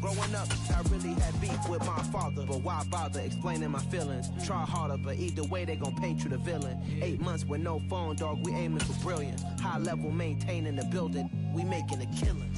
Growing up, I really had beef with my father, but why bother explaining my feelings? Try harder, but either way they gon' paint you the villain. 8 months with no phone, dog, we aiming for brilliant. High level maintaining the building, we making a killing.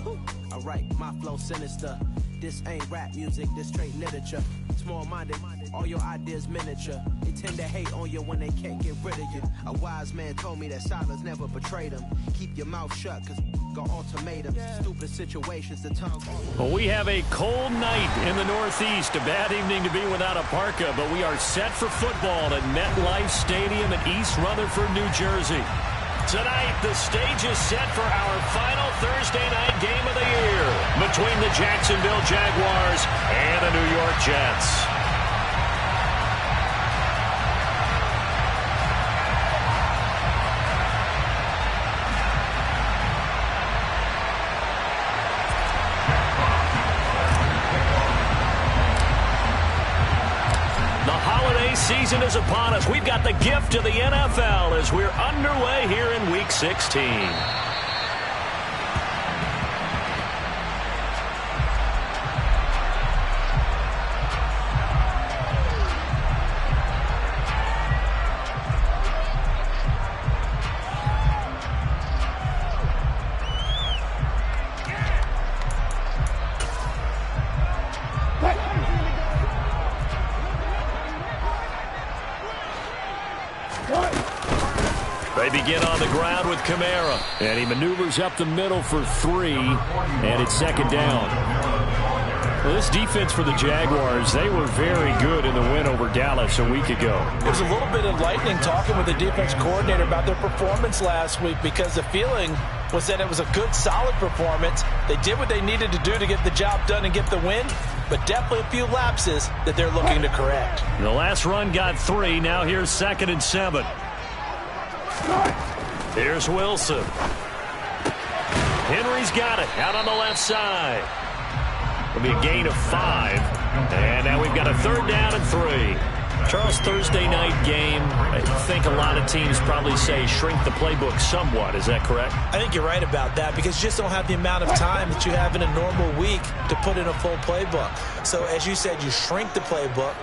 Alright, my flow sinister. This ain't rap music, this straight literature. Small-minded, all your ideas miniature. They tend to hate on you when they can't get rid of you. A wise man told me that silence never betrayed him. Keep your mouth shut, cause got ultimatums. Stupid situations, the tongue. Well, we have a cold night in the Northeast. A bad evening to be without a parka, but we are set for football at MetLife Stadium in East Rutherford, New Jersey. Tonight, the stage is set for our final Thursday night game of the year between the Jacksonville Jaguars and the New York Jets. Season is upon us. We've got the gift of the NFL as we're underway here in Week 16. They begin on the ground with Kamara, and he maneuvers up the middle for 3, and it's second down. Well, this defense for the Jaguars, they were very good in the win over Dallas a week ago. It was a little bit enlightening talking with the defense coordinator about their performance last week, because the feeling was that it was a good, solid performance. They did what they needed to do to get the job done and get the win, but definitely a few lapses that they're looking to correct. The last run got 3. Now here's 2nd and 7. Here's Wilson. Henry's got it out on the left side. It'll be a gain of 5. And now we've got a 3rd down and 3. Charles, Thursday night game, I think a lot of teams probably say shrink the playbook somewhat. Is that correct? I think you're right about that, because you just don't have the amount of time that you have in a normal week to put in a full playbook. So as you said, you shrink the playbook,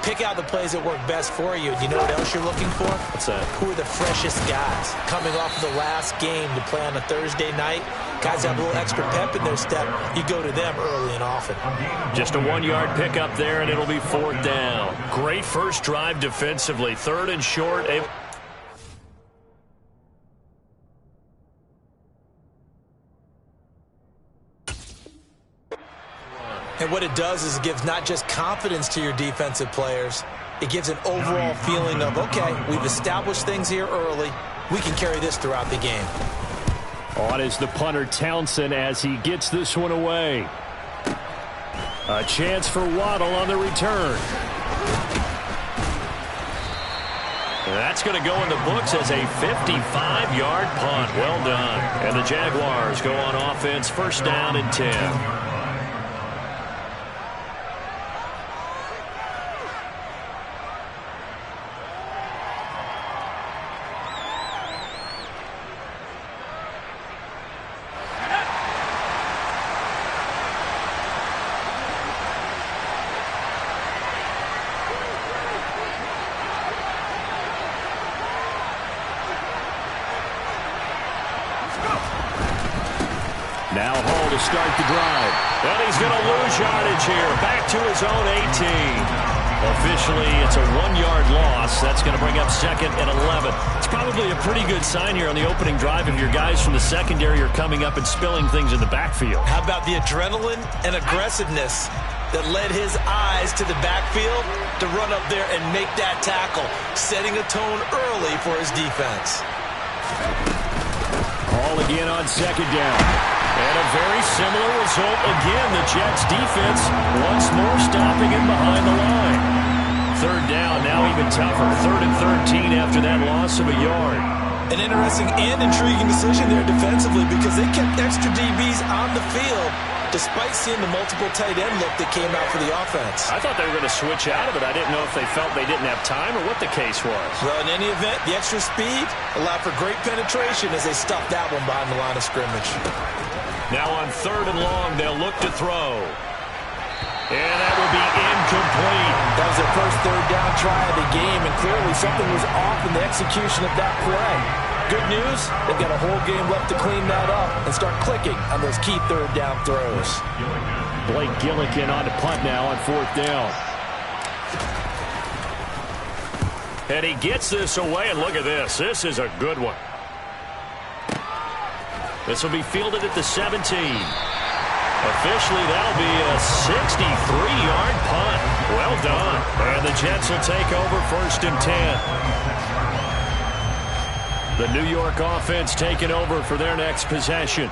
pick out the plays that work best for you. You know what else you're looking for? What's that? Who are the freshest guys coming off of the last game to play on a Thursday night? Guys have a little extra pep in their step. You go to them early and often. Just a 1-yard pickup there, and it'll be 4th down. Great first drive defensively. 3rd and short. And what it does is it gives not just confidence to your defensive players, it gives an overall feeling of, okay, we've established things here early. We can carry this throughout the game. On is the punter, Townsend, as he gets this one away. A chance for Waddle on the return. That's going to go in the books as a 55-yard punt. Well done. And the Jaguars go on offense, 1st down and 10. Now Hall to start the drive. And he's going to lose yardage here. Back to his own 18. Officially, it's a 1-yard loss. That's going to bring up 2nd and 11. It's probably a pretty good sign here on the opening drive if your guys from the secondary are coming up and spilling things in the backfield. How about the adrenaline and aggressiveness that led his eyes to the backfield to run up there and make that tackle, setting a tone early for his defense. Hall again on 2nd down. And a very similar result again. The Jets defense once more stopping him behind the line. 3rd down, now even tougher. 3rd and 13 after that loss of a yard. An interesting and intriguing decision there defensively, because they kept extra DBs on the field despite seeing the multiple tight end look that came out for the offense. I thought they were going to switch out of it. I didn't know if they felt they didn't have time or what the case was. Well, in any event, the extra speed allowed for great penetration as they stuffed that one behind the line of scrimmage. Now on 3rd and long, they'll look to throw. And that will be incomplete. That was their first third down try of the game, and clearly something was off in the execution of that play. Good news, they've got a whole game left to clean that up and start clicking on those key third down throws. Blake Gillikin on the punt now on fourth down. And he gets this away, and look at this. This is a good one. This will be fielded at the 17. Officially, that'll be a 63-yard punt. Well done. And the Jets will take over 1st and 10. The New York offense taking over for their next possession.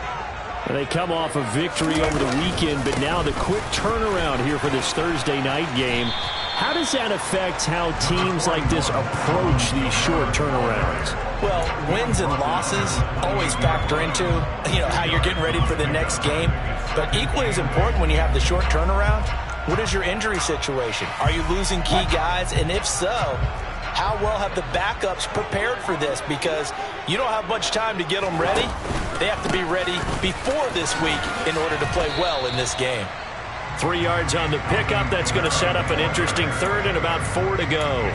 And they come off a victory over the weekend, but now the quick turnaround here for this Thursday night game. How does that affect how teams like this approach these short turnarounds? Well, wins and losses always factor into, how you're getting ready for the next game. But equally as important when you have the short turnaround, what is your injury situation? Are you losing key guys? And if so, how well have the backups prepared for this? Because you don't have much time to get them ready. They have to be ready before this week in order to play well in this game. 3 yards on the pickup. That's going to set up an interesting third and about 4 to go.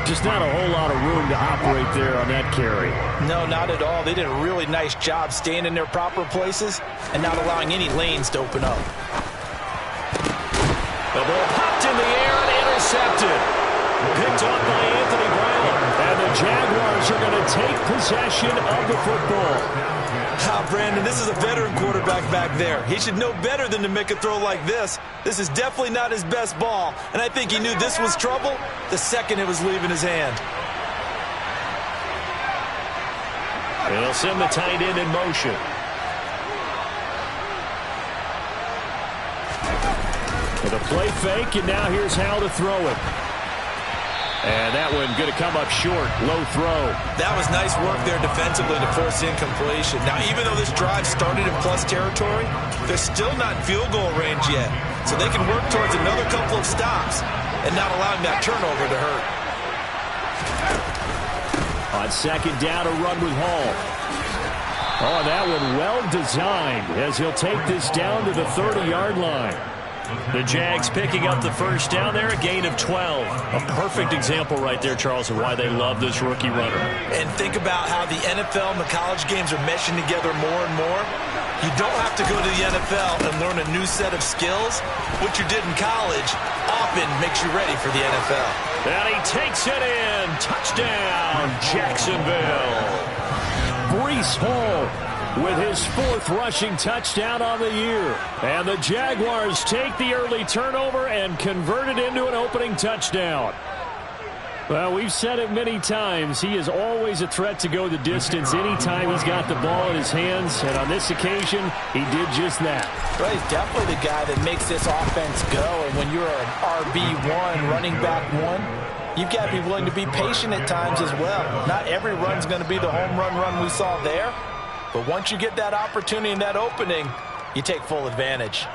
Just not a whole lot of room to operate there on that carry. No, not at all. They did a really nice job staying in their proper places and not allowing any lanes to open up. The ball popped in the air and intercepted. Picked up by Anthony Brown. And the Jaguars are going to take possession of the football. Brandon, this is a veteran quarterback back there. He should know better than to make a throw like this. This is definitely not his best ball, and I think he knew this was trouble the second it was leaving his hand. They'll send the tight end in motion. With a play fake, and now here's how to throw it. And that one going to come up short. Low throw. That was nice work there defensively to force incompletion. Now, even though this drive started in plus territory, they're still not in field goal range yet. So they can work towards another couple of stops and not allowing that turnover to hurt. On second down, a run with Hall. Oh, that one well designed as he'll take this down to the 30-yard line. The Jags picking up the first down there, a gain of 12. A perfect example right there, Charles, of why they love this rookie runner. And think about how the NFL and the college games are meshing together more and more. You don't have to go to the NFL and learn a new set of skills. What you did in college often makes you ready for the NFL. And he takes it in. Touchdown, Jacksonville. Breece Hall with his 4th rushing touchdown on the year. And the Jaguars take the early turnover and convert it into an opening touchdown. Well, we've said it many times. He is always a threat to go the distance anytime he's got the ball in his hands. And on this occasion, he did just that. Well, he's definitely the guy that makes this offense go. And when you're an RB1, running back 1, you've got to be willing to be patient at times as well. Not every run's going to be the home run we saw there. But once you get that opportunity and that opening, you take full advantage.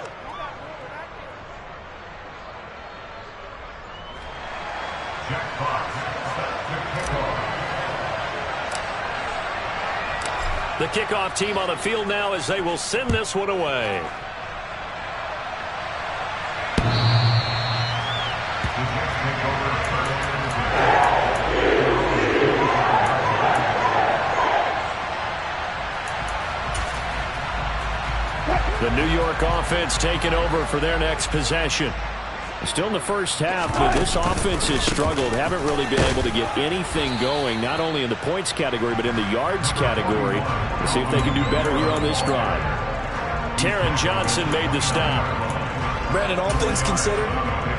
The kickoff team on the field now as they will send this one away. The New York offense taking over for their next possession. Still in the first half, but this offense has struggled. Haven't really been able to get anything going, not only in the points category, but in the yards category. Let's see if they can do better here on this drive. Taron Johnson made the stop. Brandon, all things considered,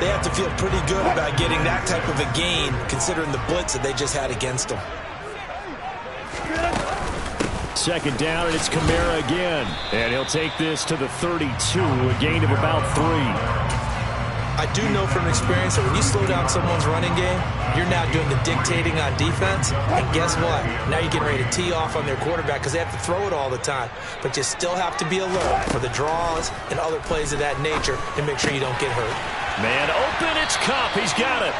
they have to feel pretty good about getting that type of a gain, considering the blitz that they just had against them. Second down, and it's Kamara again. And he'll take this to the 32, a gain of about 3. I do know from experience that when you slow down someone's running game, you're now doing the dictating on defense. And guess what? Now you're getting ready to tee off on their quarterback because they have to throw it all the time. But you still have to be alert for the draws and other plays of that nature and make sure you don't get hurt. Man open, it's Kupp. He's got it.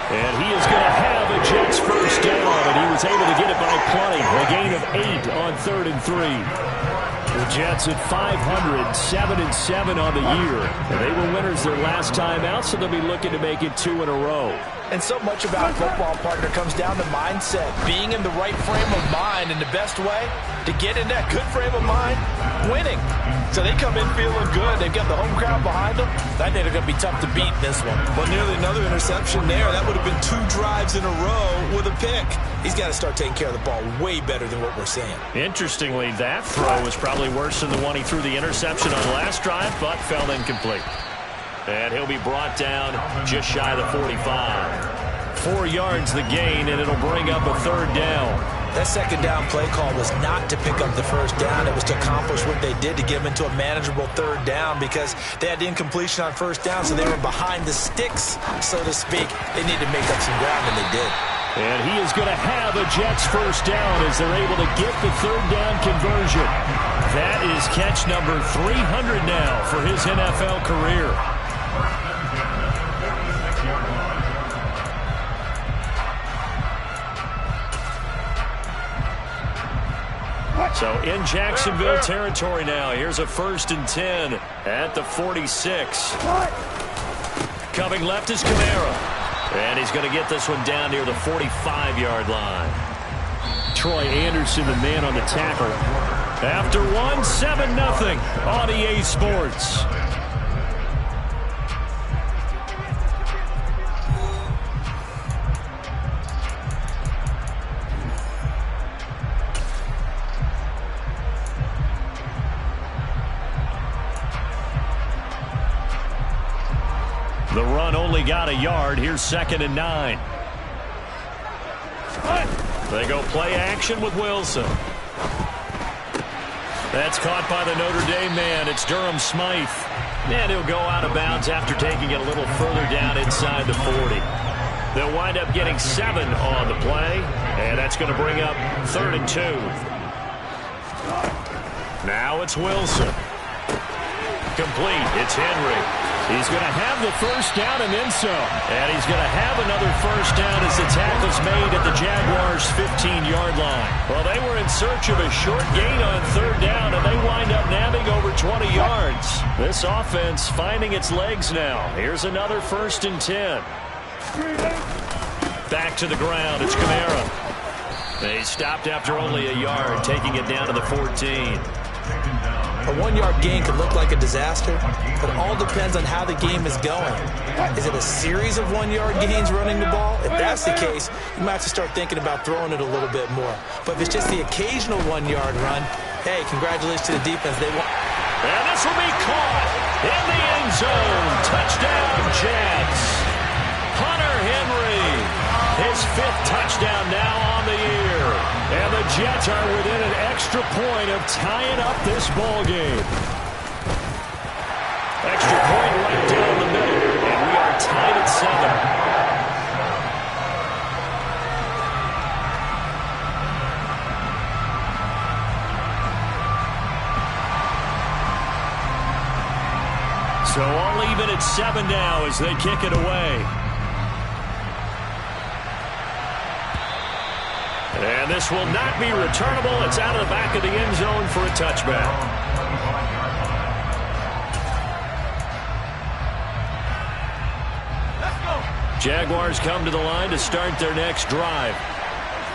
And he is going to have a Jets first down, and he was able to get it by plenty. A gain of 8 on 3rd and 3. The Jets at 500, 7-7 on the year. And they were winners their last time out, so they'll be looking to make it 2 in a row. And so much about football, partner, comes down to mindset. Being in the right frame of mind, and the best way to get in that good frame of mind, winning. So they come in feeling good. They've got the home crowd behind them. I think they're going to be tough to beat this one. Well, nearly another interception there. That would have been 2 drives in a row with a pick. He's got to start taking care of the ball way better than what we're seeing. Interestingly, that throw was probably worse than the one he threw the interception on last drive, but fell incomplete. And he'll be brought down just shy of the 45. 4 yards the gain, and it'll bring up a 3rd down. That 2nd down play call was not to pick up the 1st down. It was to accomplish what they did, to get them into a manageable 3rd down, because they had the incompletion on 1st down, so they were behind the sticks, so to speak. They needed to make up some ground, and they did. And he is going to have a Jets 1st down as they're able to get the 3rd down conversion. That is catch number 300 now for his NFL career. So in Jacksonville territory now. Here's a 1st and 10 at the 46. Coming left is Kamara. And he's going to get this one down near the 45-yard line. Troy Anderson, the man on the tackle. After 1, 7-0 on EA Sports. The run only got a yard. Here's 2nd and 9. They go play action with Wilson. That's caught by the Notre Dame man. It's Durham Smythe. And he'll go out of bounds after taking it a little further down inside the 40. They'll wind up getting 7 on the play. And that's going to bring up 3rd and 2. Now it's Wilson. Complete. It's Henry. He's going to have the 1st down and then some. And he's going to have another 1st down as the tackle's made at the Jaguars' 15-yard line. Well, they were in search of a short gain on 3rd down, and they wind up nabbing over 20 yards. This offense finding its legs now. Here's another 1st and 10. Back to the ground. It's Kamara. They stopped after only a yard, taking it down to the 14. A 1-yard gain could look like a disaster, but it all depends on how the game is going. Is it a series of 1-yard gains running the ball? If that's the case, you might have to start thinking about throwing it a little bit more. But if it's just the occasional 1-yard run, hey, congratulations to the defense. They won. And this will be caught in the end zone. Touchdown, Jets. Hunter Henry, his 5th touchdown now on the year. And the Jets are within an extra point of tying up this ball game. Extra point right down the middle, and we are tied at 7. So all even at 7 now as they kick it away. And this will not be returnable. It's out of the back of the end zone for a touchback. Jaguars come to the line to start their next drive.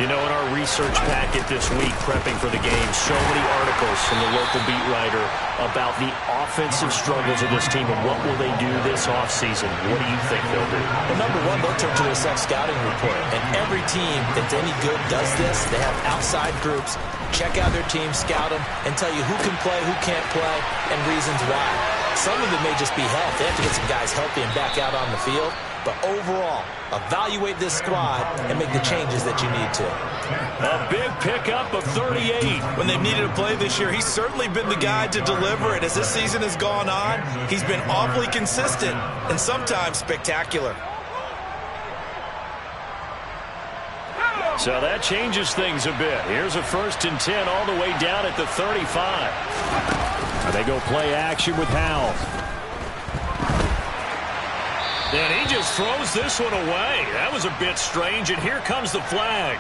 You know, in our research packet this week, prepping for the game, so many articles from the local beat writer about the offensive struggles of this team and what will they do this offseason. What do you think they'll do? Well, number one, they'll turn to their scouting report. And every team that's any good does this. They have outside groups, check out their team, scout them, and tell you who can play, who can't play, and reasons why. Some of it may just be health. They have to get some guys healthy and back out on the field. But overall, evaluate this squad and make the changes that you need to. A big pickup of 38. When they've needed a play this year, he's certainly been the guy to deliver it. As this season has gone on, he's been awfully consistent and sometimes spectacular. So that changes things a bit. Here's a 1st and 10 all the way down at the 35. They go play action with Howell. And he just throws this one away. That was a bit strange, and here comes the flag.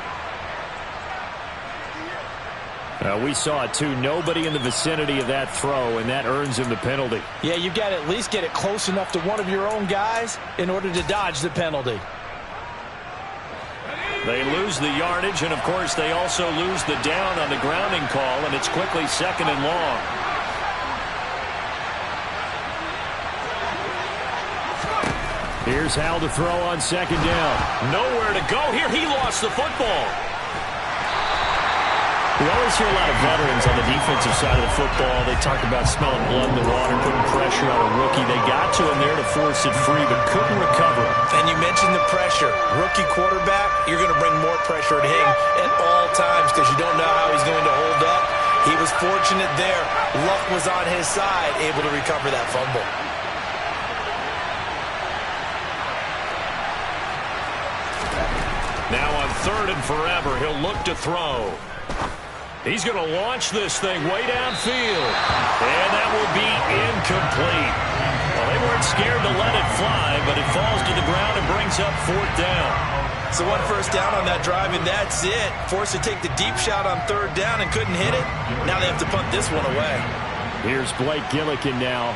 We saw it too. Nobody in the vicinity of that throw, and that earns him the penalty. Yeah, you've got to at least get it close enough to one of your own guys in order to dodge the penalty. They lose the yardage, and, of course, they also lose the down on the grounding call, and it's quickly 2nd and long. Here's Hal to throw on 2nd down. Nowhere to go here. He lost the football. We always hear a lot of veterans on the defensive side of the football. They talk about smelling blood in the water, putting pressure on a rookie. They got to him there to force it free, but couldn't recover. And you mentioned the pressure. Rookie quarterback, you're going to bring more pressure at him at all times because you don't know how he's going to hold up. He was fortunate there. Luck was on his side, able to recover that fumble. Now on 3rd and forever, he'll look to throw. He's going to launch this thing way downfield. And that will be incomplete. Well, they weren't scared to let it fly, but it falls to the ground and brings up 4th down. So 1 first down on that drive, and that's it. Forced to take the deep shot on 3rd down and couldn't hit it. Now they have to punt this one away. Here's Blake Gillikin now.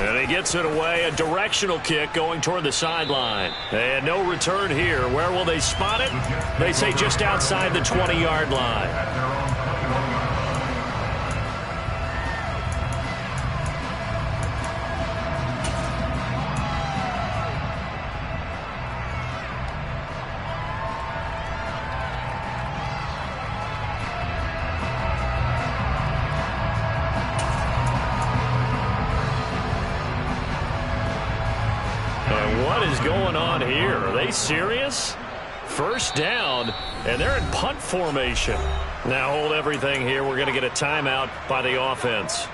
And he gets it away, a directional kick going toward the sideline. And no return here. Where will they spot it? They say just outside the 20-yard line. What is going on here? Are they serious? 1st down, and they're in punt formation. Now hold everything here. We're going to get a timeout by the offense.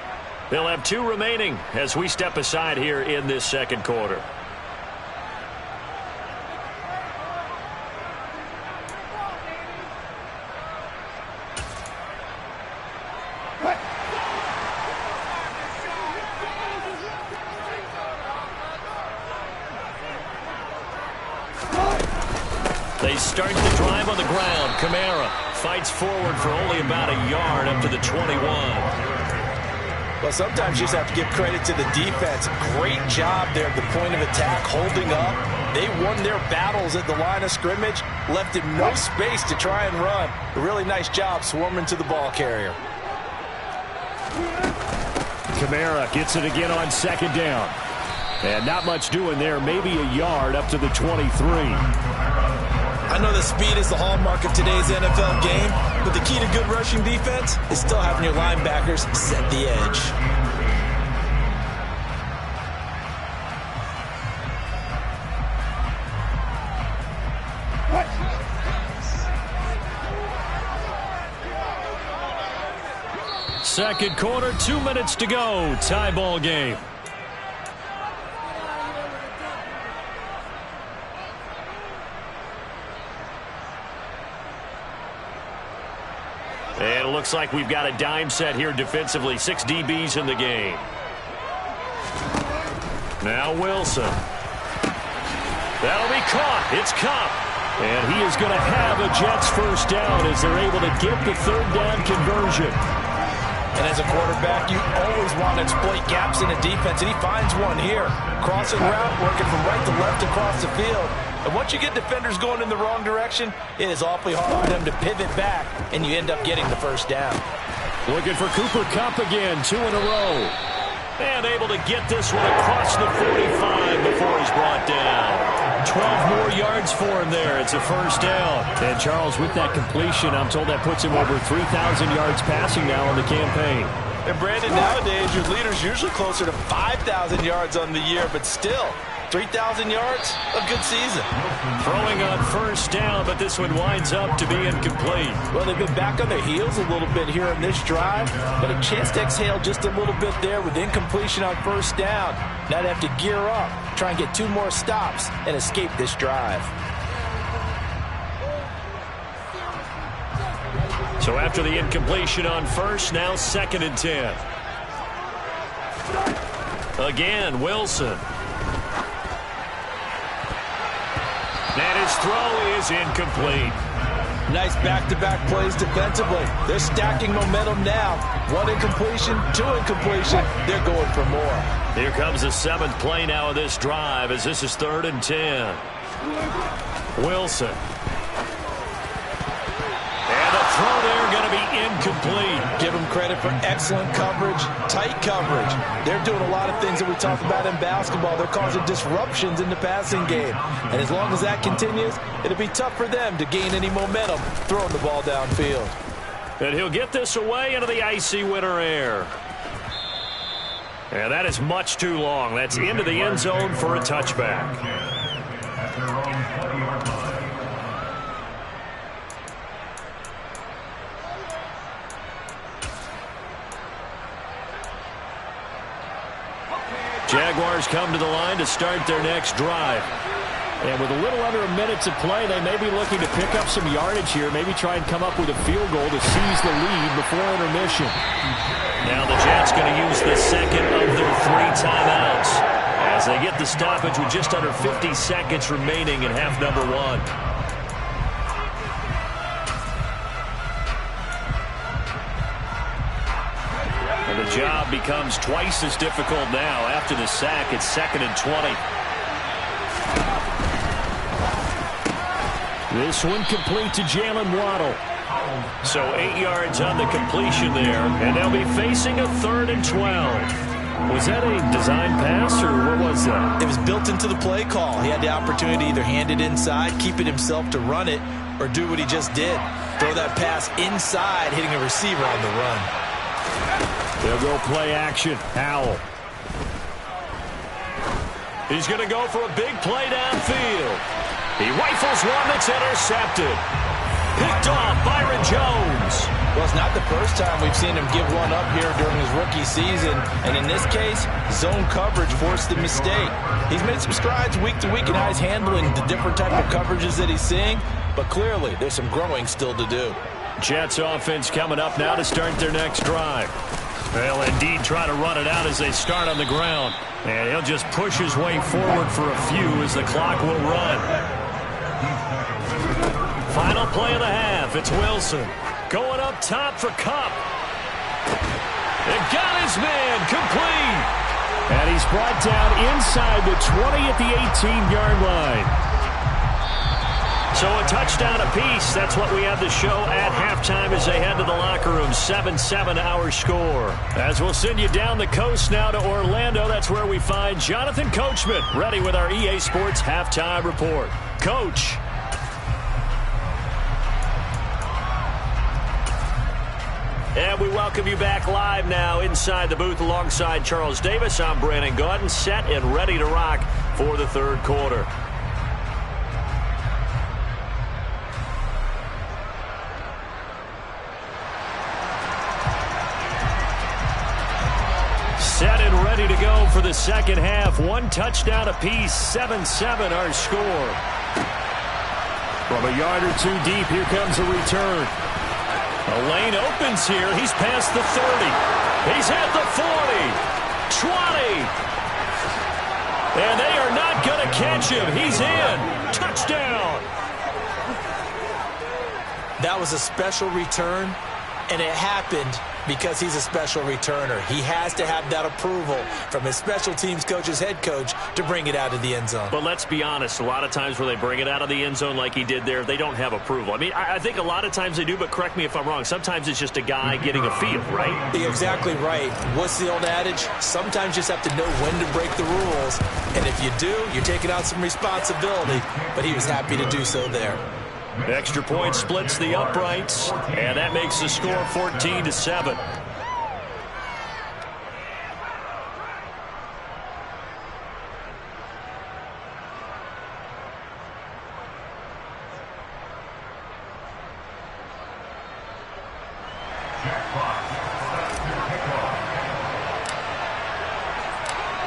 They'll have 2 remaining as we step aside here in this 2nd quarter. They start the drive on the ground. Kamara fights forward for only about a yard up to the 21. Well, sometimes you just have to give credit to the defense. Great job there at the point of attack, holding up. They won their battles at the line of scrimmage, left him no space to try and run. A really nice job swarming to the ball carrier. Kamara gets it again on 2nd down. And not much doing there, maybe a yard up to the 23. I know the speed is the hallmark of today's NFL game, but the key to good rushing defense is still having your linebackers set the edge. Second quarter, 2 minutes to go. Tie ball game. And it looks like we've got a dime set here defensively. 6 DBs in the game. Now Wilson. That'll be caught. It's Cup. And he is going to have a Jets 1st down as they're able to get the 3rd down conversion. And as a quarterback, you always want to exploit gaps in the defense, and he finds one here. Crossing route, working from right to left across the field. And once you get defenders going in the wrong direction, it is awfully hard for them to pivot back, and you end up getting the 1st down. Looking for Cooper Kupp again, 2 in a row. And able to get this one across the 45 before he's brought down. 12 more yards for him there. It's a 1st down. And Charles, with that completion, I'm told that puts him over 3,000 yards passing now in the campaign. And Brandon, nowadays, your leader's usually closer to 5,000 yards on the year, but still, 3,000 yards, a good season. Throwing on 1st down, but this one winds up to be incomplete. Well, they've been back on their heels a little bit here in this drive, but a chance to exhale just a little bit there with incompletion on 1st down. Now they have to gear up, try and get 2 more stops, and escape this drive. So after the incompletion on 1st, now 2nd and 10. Again, Wilson. And his throw is incomplete. Nice back-to-back plays defensively. They're stacking momentum now. 1 incompletion, 2 incompletion. They're going for more. Here comes the 7th play now of this drive as this is 3rd and 10. Wilson. And the throw there going to be incomplete. Give them credit for excellent coverage, tight coverage. They're doing a lot of things that we talk about in basketball. They're causing disruptions in the passing game. And as long as that continues, it'll be tough for them to gain any momentum throwing the ball downfield. And he'll get this away into the icy winter air. And that is much too long. That's into the end zone for a touchback. Jaguars come to the line to start their next drive. And with a little under a minute to play, they may be looking to pick up some yardage here, maybe try and come up with a field goal to seize the lead before intermission. Now the Jets going to use the second of their 3 timeouts as they get the stoppage with just under 50 seconds remaining in half number 1. And the job becomes twice as difficult now after the sack. It's 2nd and 20. This one complete to Jalen Waddle. So 8 yards on the completion there, and they'll be facing a 3rd and 12. Was that a design pass, or what was that? It was built into the play call. He had the opportunity to either hand it inside, keep it himself to run it, or do what he just did. Throw that pass inside, hitting a receiver on the run. They'll go play action. Howell. He's going to go for a big play downfield. He rifles one that's intercepted. Picked off Byron Jones. Well, it's not the first time we've seen him give one up here during his rookie season. And in this case, zone coverage forced the mistake. He's made some strides week to week in how he's handling the different type of coverages that he's seeing. But clearly, there's some growing still to do. Jets offense coming up now to start their next drive. They'll indeed try to run it out as they start on the ground. And he'll just push his way forward for a few as the clock will run. Final play of the half. It's Wilson going up top for Kupp. And got his man complete. And he's brought down inside the 20 at the 18-yard line. So a touchdown apiece. That's what we have to show at halftime as they head to the locker room. 7-7 our score. As we'll send you down the coast now to Orlando. That's where we find Jonathan Coachman ready with our EA Sports halftime report. Coach. And we welcome you back live now inside the booth alongside Charles Davis. I'm Brandon Gaudin, set and ready to rock for the third quarter. Set and ready to go for the second half. 1 touchdown apiece, 7-7 our score. From a yard or 2 deep, here comes a return. A lane opens here. He's past the 30. He's at the 40. 20. And they are not going to catch him. He's in. Touchdown. That was a special return, and it happened because he's a special returner. He has to have that approval from his special teams coach's head coach to bring it out of the end zone. But let's be honest, a lot of times where they bring it out of the end zone like he did there, they don't have approval. I mean, I think a lot of times they do, but correct me if I'm wrong. Sometimes it's just a guy getting a feel, right? You're exactly right. What's the old adage? Sometimes you just have to know when to break the rules. And if you do, you're taking out some responsibility. But he was happy to do so there. Extra point splits the uprights, and that makes the score 14-7.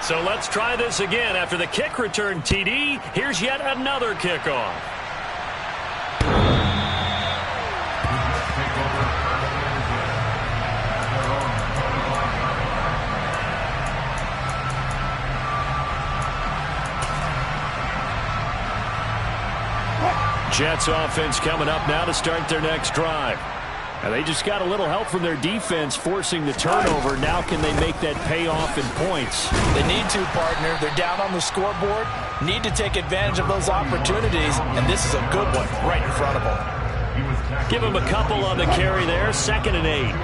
So let's try this again. After the kick return TD, here's yet another kickoff. Jets offense coming up now to start their next drive. And they just got a little help from their defense forcing the turnover. Now can they make that pay off in points? They need to, partner. They're down on the scoreboard. Need to take advantage of those opportunities. And this is a good one right in front of them. Give them a couple on the carry there. 2nd and 8.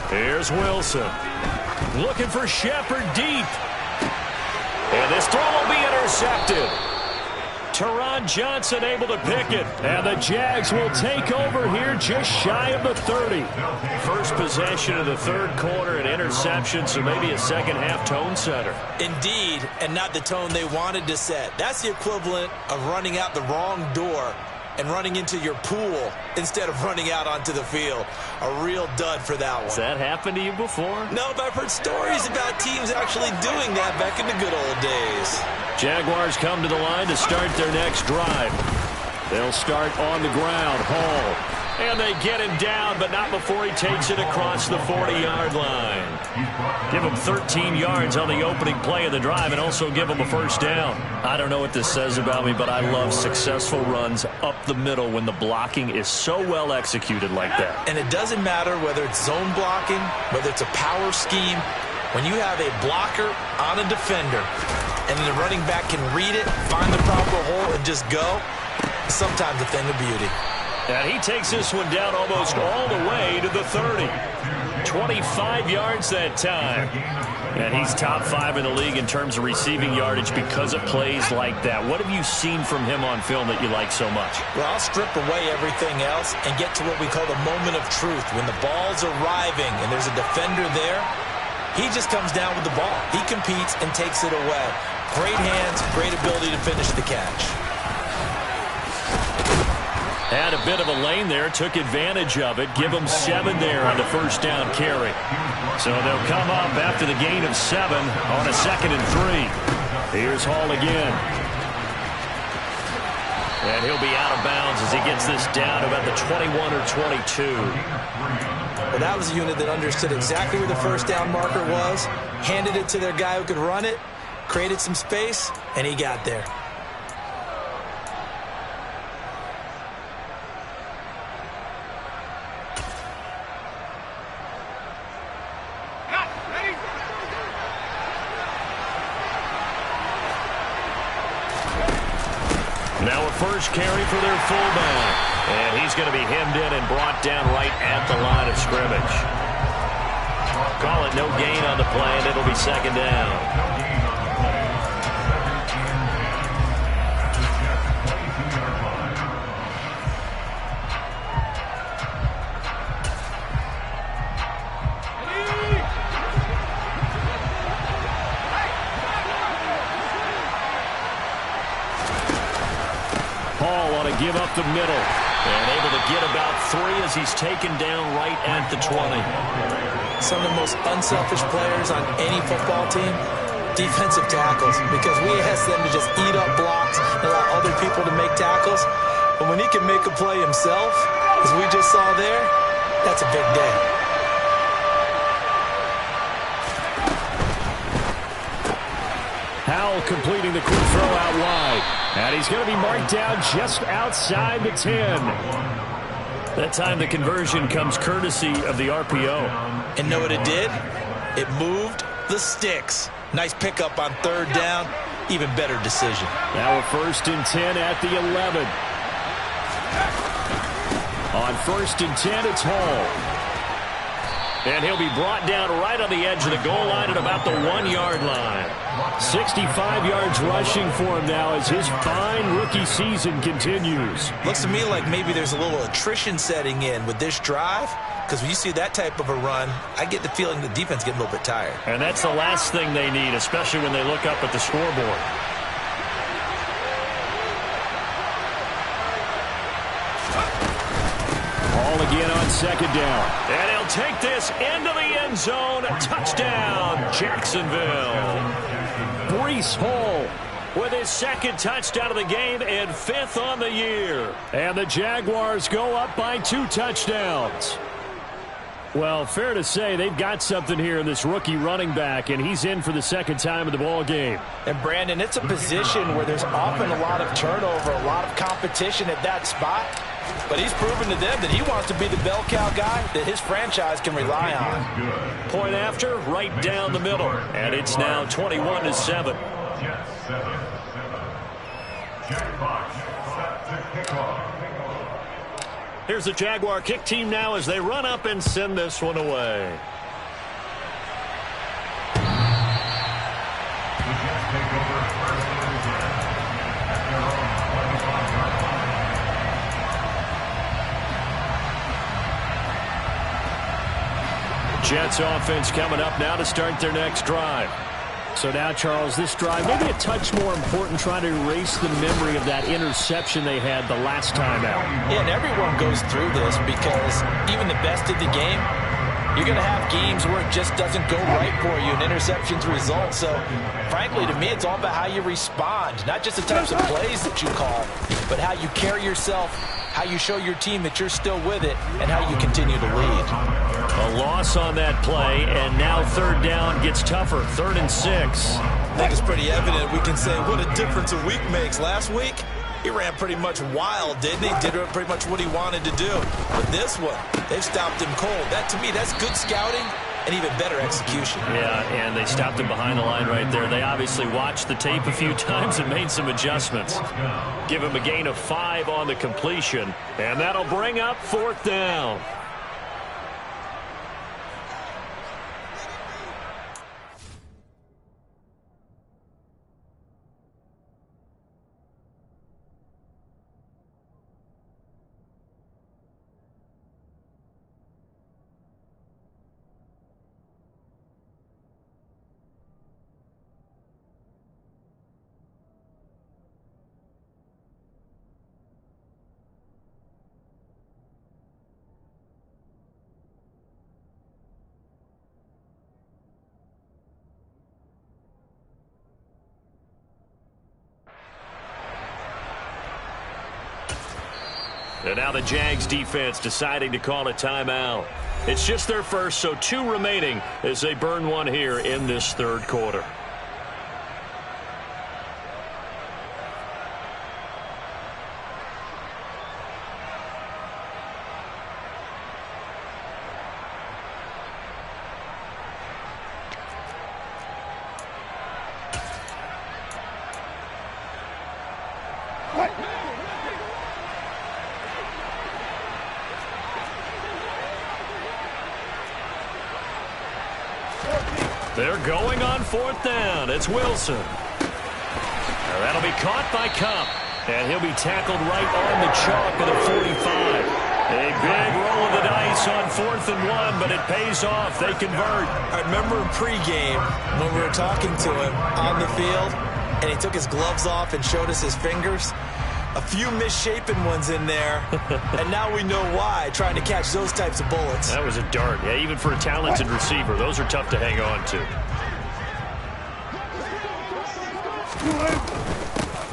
Here's Wilson. Looking for Shepard deep. And this throw will be intercepted. Teron Johnson able to pick it. And the Jags will take over here just shy of the 30. First possession of the third quarter, an interception, so maybe a second-half tone setter. Indeed, and not the tone they wanted to set. That's the equivalent of running out the wrong door and running into your pool instead of running out onto the field. A real dud for that one. Has that happened to you before? No, but I've heard stories about teams actually doing that back in the good old days. Jaguars come to the line to start their next drive. They'll start on the ground. Hall. And they get him down, but not before he takes it across the 40-yard line. Give him 13 yards on the opening play of the drive and also give him a first down. I don't know what this says about me, but I love successful runs up the middle when the blocking is so well executed like that. And it doesn't matter whether it's zone blocking, whether it's a power scheme. When you have a blocker on a defender and then the running back can read it, find the proper hole, and just go, sometimes a thing of beauty. And he takes this one down almost all the way to the 30. 25 yards that time. And he's top 5 in the league in terms of receiving yardage because of plays like that. What have you seen from him on film that you like so much? Well, I'll strip away everything else and get to what we call the moment of truth. When the ball's arriving and there's a defender there, he just comes down with the ball. He competes and takes it away. Great hands, great ability to finish the catch. Had a bit of a lane there, took advantage of it. Give them 7 there on the first down carry. So they'll come up after the gain of 7 on a 2nd and 3. Here's Hall again. And he'll be out of bounds as he gets this down about the 21 or 22. Well, that was a unit that understood exactly where the first down marker was, handed it to their guy who could run it, created some space, and he got there. Now a first carry for their fullback. And he's going to be hemmed in and brought down right at the line of scrimmage. Call it no gain on the play, and it'll be 2nd down. Paul want to give up the middle. And able to get about 3 as he's taken down right at the 20. Some of the most unselfish players on any football team, defensive tackles, because we ask them to just eat up blocks and allow other people to make tackles. But when he can make a play himself, as we just saw there, that's a big day. Howell completing the quick throw out wide. And he's going to be marked down just outside the 10. That time the conversion comes courtesy of the RPO. And know what it did? It moved the sticks. Nice pickup on 3rd down. Even better decision. Now a 1st and 10 at the 11. On 1st and 10, it's Hall. And he'll be brought down right on the edge of the goal line at about the 1-yard line. 65 yards rushing for him now as his fine rookie season continues. Looks to me like maybe there's a little attrition setting in with this drive, because when you see that type of a run, I get the feeling the defense getting a little bit tired. And that's the last thing they need, especially when they look up at the scoreboard. Ball again on 2nd down. And he'll take this into the end zone. Touchdown, Jacksonville. Breece Hall with his 2nd touchdown of the game and 5th on the year. And the Jaguars go up by 2 touchdowns. Well, fair to say they've got something here in this rookie running back, and he's in for the second time in the ball game. And, Brandon, it's a position where there's often a lot of turnover, a lot of competition at that spot. But he's proven to them that he wants to be the bell cow guy that his franchise can rely on. Point after, right down the middle. And it's now 21-7. Here's the Jaguar kick team now as they run up and send this one away. Jets offense coming up now to start their next drive. So now, Charles, this drive maybe a touch more important, trying to erase the memory of that interception they had the last time out. Yeah, and everyone goes through this because even the best of the game, you're going to have games where it just doesn't go right for you, and interceptions result. So, frankly, to me, it's all about how you respond, not just the types of plays that you call, but how you carry yourself, how you show your team that you're still with it, and how you continue to lead. A loss on that play, and now third down gets tougher. 3rd and 6. I think it's pretty evident we can say what a difference a week makes. Last week, he ran pretty much wild, didn't he? Did pretty much what he wanted to do. But this one, they've stopped him cold. That, to me, that's good scouting and even better execution. Yeah, and they stopped him behind the line right there. They obviously watched the tape a few times and made some adjustments. Give him a gain of 5 on the completion, and that'll bring up 4th down. And now the Jags defense deciding to call a timeout. It's just their first, so 2 remaining as they burn one here in this 3rd quarter. They're going on 4th down. It's Wilson. Now that'll be caught by Cup. And he'll be tackled right on the chalk of the 45. A big roll of the dice on 4th and 1, but it pays off. They convert. I remember in pregame when we were talking to him on the field, and he took his gloves off and showed us his fingers. A few misshapen ones in there, and now we know why, trying to catch those types of bullets. That was a dart. Yeah, even for a talented receiver, those are tough to hang on to.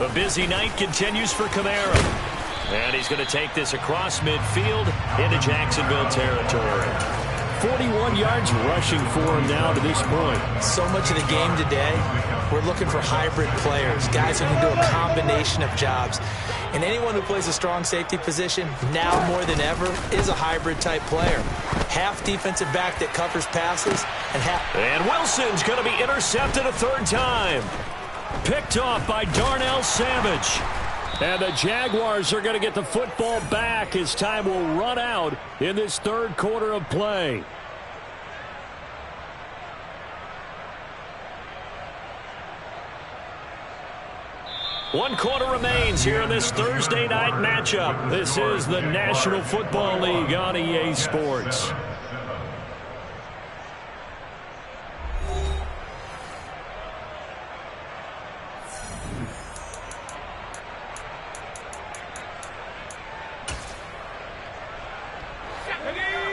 A busy night continues for Kamara. And he's going to take this across midfield into Jacksonville territory. 41 yards rushing for him now to this point. So much of the game today, we're looking for hybrid players, guys who can do a combination of jobs. And anyone who plays a strong safety position, now more than ever, is a hybrid-type player. Half defensive back that covers passes, and half... And Wilson's going to be intercepted a 3rd time. Picked off by Darnell Savage. And the Jaguars are going to get the football back as time will run out in this 3rd quarter of play. One quarter remains here in this Thursday night matchup. This is the National Football League on EA Sports.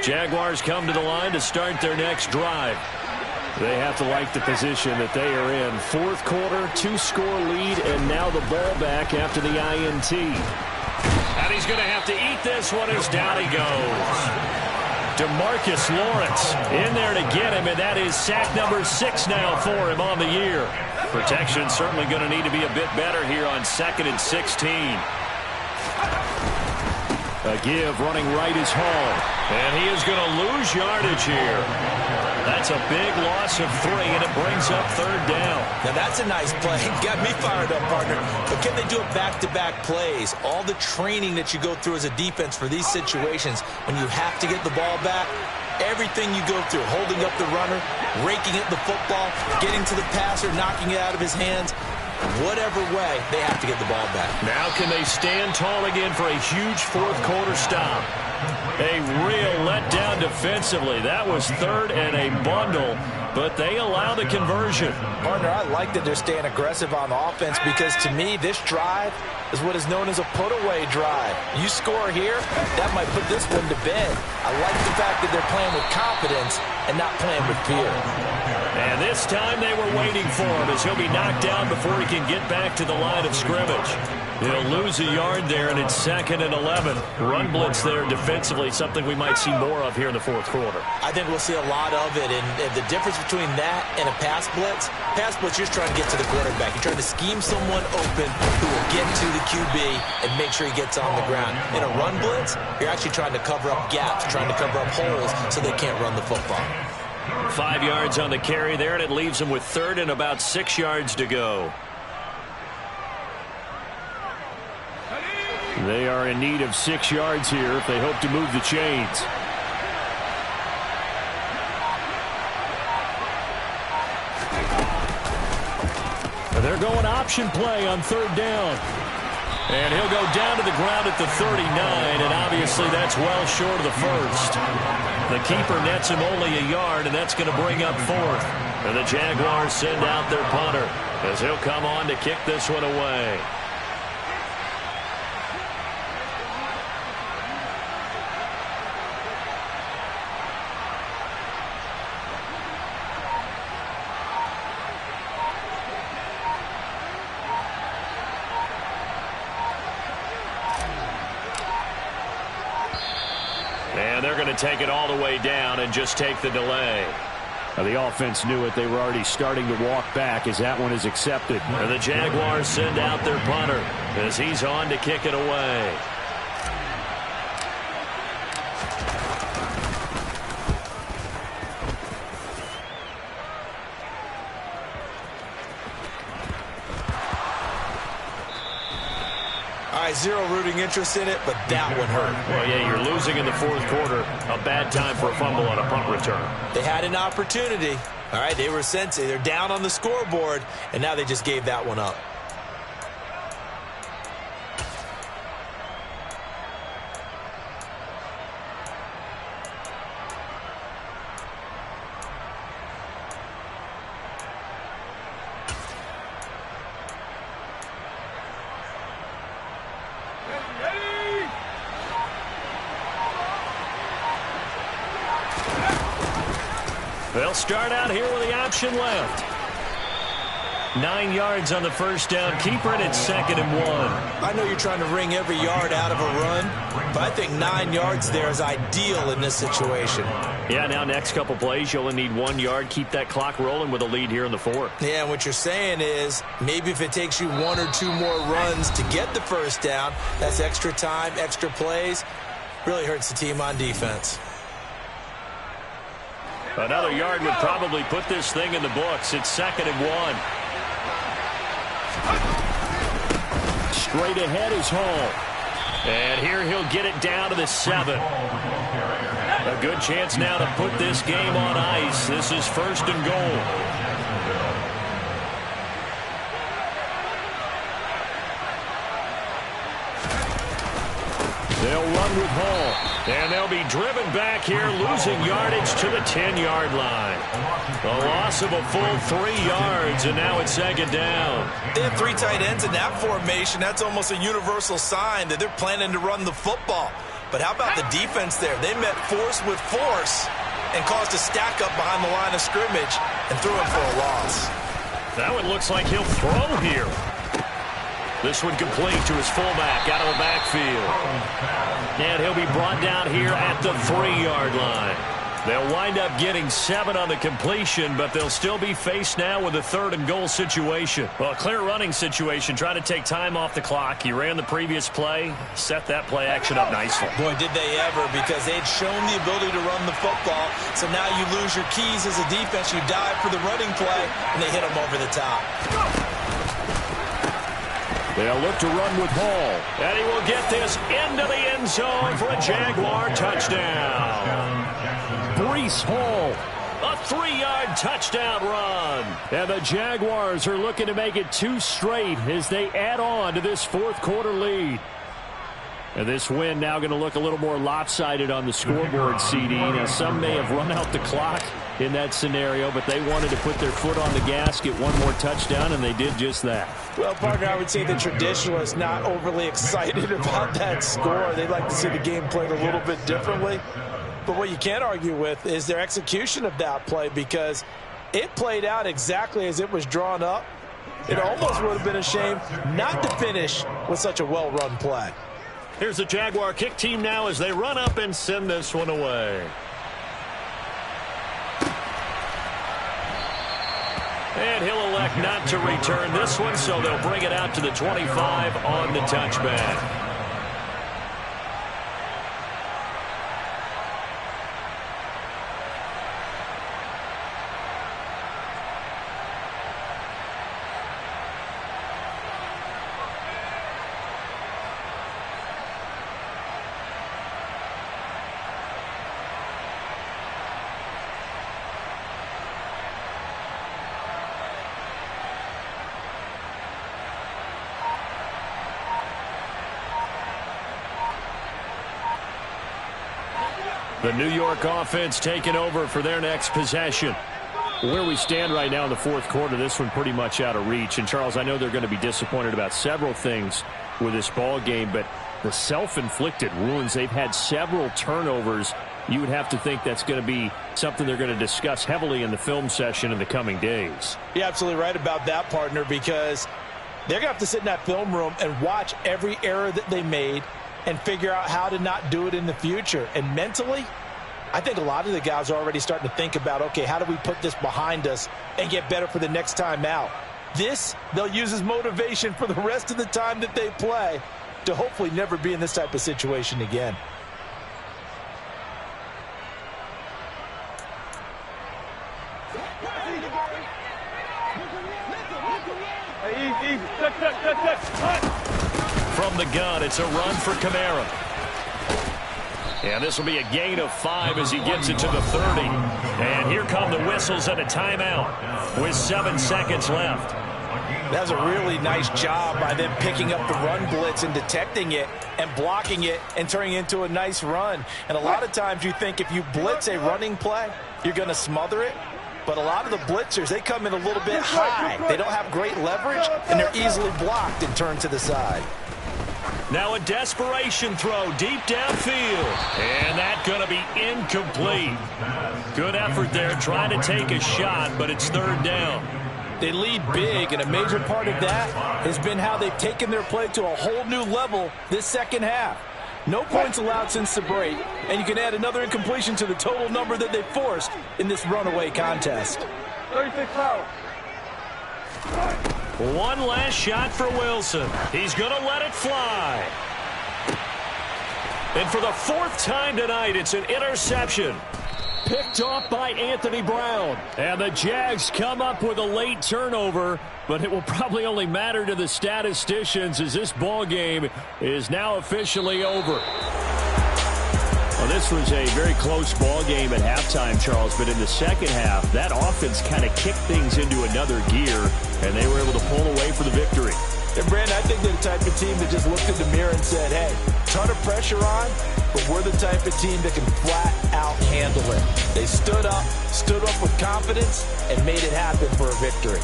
Jaguars come to the line to start their next drive. They have to like the position that they are in. 4th quarter, 2-score lead, and now the ball back after the INT. And he's going to have to eat this one as down he goes. DeMarcus Lawrence in there to get him, and that is sack number 6 now for him on the year. Protection certainly going to need to be a bit better here on 2nd and 16. A give running right is Hall, and he is going to lose yardage here. That's a big loss of 3, and it brings up 3rd down. Now that's a nice play. Got me fired up, partner. But can they do it back-to-back plays? All the training that you go through as a defense for these situations, when you have to get the ball back, everything you go through, holding up the runner, raking at the football, getting to the passer, knocking it out of his hands, whatever way, they have to get the ball back. Now can they stand tall again for a huge 4th quarter stop? A real letdown defensively. That was 3rd and a bundle, but they allow the conversion. Partner, I like that they're staying aggressive on offense because, to me, this drive is what is known as a put-away drive. You score here, that might put this one to bed. I like the fact that they're playing with confidence and not playing with fear. And this time they were waiting for him as he'll be knocked down before he can get back to the line of scrimmage. He'll lose a yard there, and it's 2nd and 11. Run blitz there defensively, something we might see more of here in the 4th quarter. I think we'll see a lot of it, and the difference between that and a pass blitz, you're just trying to get to the quarterback. You're trying to scheme someone open who will get to the QB and make sure he gets on the ground. In a run blitz, you're actually trying to cover up gaps, trying to cover up holes so they can't run the football. 5 yards on the carry there, and it leaves them with 3rd and about 6 yards to go. They are in need of 6 yards here if they hope to move the chains. They're going option play on 3rd down. And he'll go down to the ground at the 39, and obviously that's well short of the 1st. The keeper nets him only a yard, and that's going to bring up 4th. And the Jaguars send out their punter as he'll come on to kick this one away. And they're going to take it all the way down and just take the delay. The offense knew it. They were already starting to walk back as that one is accepted. And the Jaguars send out their punter as he's on to kick it away. Zero rooting interest in it, but that one hurt. Well, yeah, you're losing in the 4th quarter. A bad time for a fumble on a punt return. They had an opportunity. All right, they were sensing. They're down on the scoreboard, and now they just gave that one up. They'll start out here with the option left. 9 yards on the 1st down. Keeper it at 2nd and 1. I know you're trying to wring every yard out of a run, but I think 9 yards there is ideal in this situation. Yeah, now next couple plays, you only need 1 yard. Keep that clock rolling with a lead here in the 4th. Yeah, and what you're saying is maybe if it takes you 1 or 2 more runs to get the 1st down, that's extra time, extra plays. Really hurts the team on defense. Another yard would probably put this thing in the books. It's 2nd and 1. Straight ahead is Hall. And here he'll get it down to the 7. A good chance now to put this game on ice. This is 1st and goal. They'll run with Hall. And they'll be driven back here, losing yardage to the 10-yard line. A loss of a full 3 yards, and now it's 2nd down. They have 3 tight ends in that formation. That's almost a universal sign that they're planning to run the football. But how about the defense there? They met force with force and caused a stack up behind the line of scrimmage and threw him for a loss. That one looks like he'll throw here. This one complete to his fullback out of the backfield. And he'll be brought down here at the 3-yard line. They'll wind up getting 7 on the completion, but they'll still be faced now with a 3rd and goal situation. Well, a clear running situation, trying to take time off the clock. He ran the previous play, set that play action up nicely. Boy, did they ever, because they'd shown the ability to run the football. So now you lose your keys as a defense. You dive for the running play, and they hit him over the top. They'll look to run with Hall, and he will get this into the end zone for a Jaguar touchdown. Breece Hall, a 3-yard touchdown run. And the Jaguars are looking to make it 2 straight as they add on to this 4th quarter lead. And this win now going to look a little more lopsided on the scoreboard, CD. Now, some may have run out the clock in that scenario, but they wanted to put their foot on the gas, get one more touchdown, and they did just that. Well, partner, I would say the traditionalists not overly excited about that score. They'd like to see the game played a little bit differently. But what you can't argue with is their execution of that play, because it played out exactly as it was drawn up. It almost would have been a shame not to finish with such a well-run play. Here's the Jaguar kick team now as they run up and send this one away. And he'll elect not to return this one, so they'll bring it out to the 25 on the touchback. The New York offense taking over for their next possession. Where we stand right now in the 4th quarter, this one pretty much out of reach. And, Charles, I know they're going to be disappointed about several things with this ball game, but the self-inflicted wounds, they've had several turnovers. You would have to think that's going to be something they're going to discuss heavily in the film session in the coming days. You're absolutely right about that, partner, because they're going to have to sit in that film room and watch every error that they made and figure out how to not do it in the future. And mentally, I think a lot of the guys are already starting to think about, okay, how do we put this behind us and get better for the next time out? This, they'll use as motivation for the rest of the time that they play to hopefully never be in this type of situation again. From the gun, it's a run for Kamara. And this will be a gain of 5 as he gets it to the 30. And here come the whistles and a timeout with 7 seconds left. That was a really nice job by them picking up the run blitz and detecting it and blocking it and turning it into a nice run. And a lot of times you think if you blitz a running play, you're going to smother it. But a lot of the blitzers, they come in a little bit high. They don't have great leverage, and they're easily blocked and turned to the side. Now a desperation throw deep downfield. And that's going to be incomplete. Good effort there trying to take a shot, but it's 3rd down. They lead big, and a major part of that has been how they've taken their play to a whole new level this second half. No points allowed since the break, and you can add another incompletion to the total number that they forced in this runaway contest. 36 foul. One last shot for Wilson. He's going to let it fly. And for the 4th time tonight, it's an interception. Picked off by Anthony Brown. And the Jags come up with a late turnover, but it will probably only matter to the statisticians as this ball game is now officially over. Well, this was a very close ball game at halftime, Charles, but in the second half, that offense kind of kicked things into another gear, and they were able to pull away for the victory. And, Brandon, I think they're the type of team that just looked in the mirror and said, hey, ton of pressure on, but we're the type of team that can flat out handle it. They stood up with confidence, and made it happen for a victory.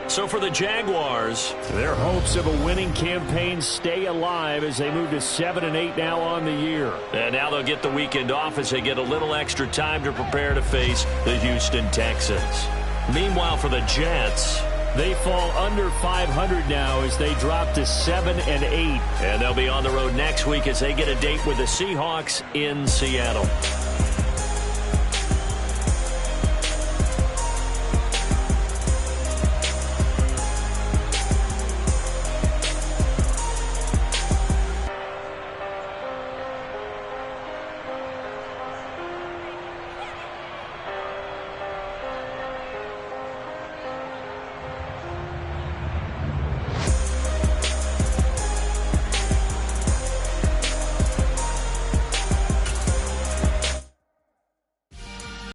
So for the Jaguars, their hopes of a winning campaign stay alive as they move to 7-8 now on the year. And now they'll get the weekend off as they get a little extra time to prepare to face the Houston Texans. Meanwhile, for the Jets, They fall under 500 now as they drop to 7-8. And they'll be on the road next week as they get a date with the Seahawks in Seattle.